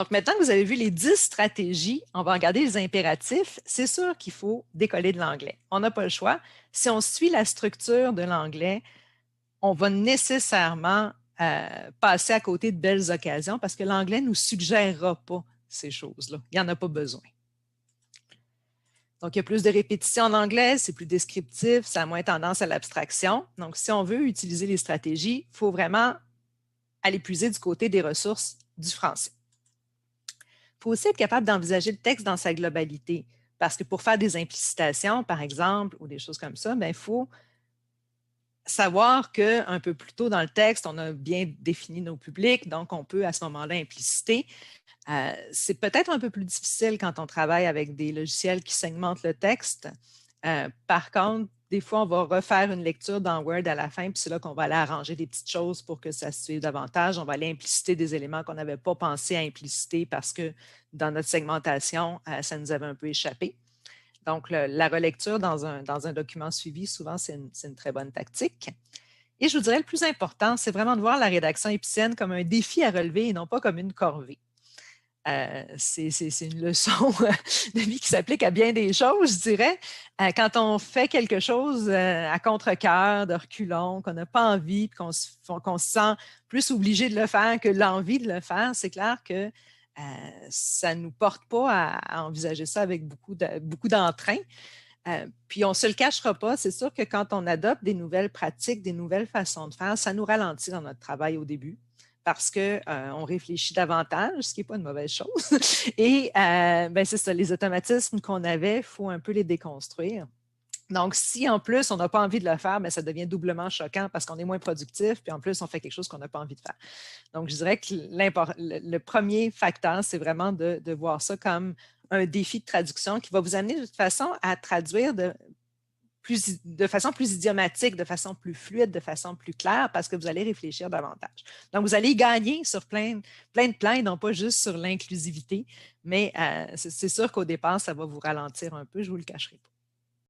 Donc, maintenant que vous avez vu les 10 stratégies, on va regarder les impératifs. C'est sûr qu'il faut décoller de l'anglais. On n'a pas le choix. Si on suit la structure de l'anglais, on va nécessairement passer à côté de belles occasions parce que l'anglais ne nous suggérera pas ces choses-là. Il n'y en a pas besoin. Donc, il y a plus de répétitions en anglais, c'est plus descriptif, ça a moins tendance à l'abstraction. Donc, si on veut utiliser les stratégies, il faut vraiment aller puiser du côté des ressources du français. Il faut aussi être capable d'envisager le texte dans sa globalité, parce que pour faire des implicitations, par exemple, ou des choses comme ça, il faut savoir qu'un peu plus tôt dans le texte, on a bien défini nos publics, donc on peut à ce moment-là impliciter. C'est peut-être un peu plus difficile quand on travaille avec des logiciels qui segmentent le texte. Par contre, des fois, on va refaire une lecture dans Word à la fin, puis c'est là qu'on va aller arranger des petites choses pour que ça se suive davantage. On va aller impliciter des éléments qu'on n'avait pas pensé à impliciter parce que dans notre segmentation, ça nous avait un peu échappé. Donc, la relecture dans un document suivi, souvent, c'est une très bonne tactique. Et je vous dirais, le plus important, c'est vraiment de voir la rédaction épicène comme un défi à relever et non pas comme une corvée. C'est une leçon de vie qui s'applique à bien des choses, je dirais. Quand on fait quelque chose à contre-cœur, de reculons, qu'on n'a pas envie, qu'on se sent plus obligé de le faire que l'envie de le faire, c'est clair que ça ne nous porte pas à envisager ça avec beaucoup d'entrain. Puis on ne se le cachera pas, c'est sûr que quand on adopte des nouvelles pratiques, des nouvelles façons de faire, ça nous ralentit dans notre travail au début parce qu'on réfléchit davantage, ce qui n'est pas une mauvaise chose. Et c'est ça, les automatismes qu'on avait, il faut un peu les déconstruire. Donc, si en plus, on n'a pas envie de le faire, ça devient doublement choquant parce qu'on est moins productif, puis en plus, on fait quelque chose qu'on n'a pas envie de faire. Donc, je dirais que le premier facteur, c'est vraiment de voir ça comme un défi de traduction qui va vous amener de toute façon à traduire de façon plus idiomatique, de façon plus fluide, de façon plus claire, parce que vous allez réfléchir davantage. Donc, vous allez gagner sur plein de plans et non pas juste sur l'inclusivité, mais c'est sûr qu'au départ, ça va vous ralentir un peu, je ne vous le cacherai pas.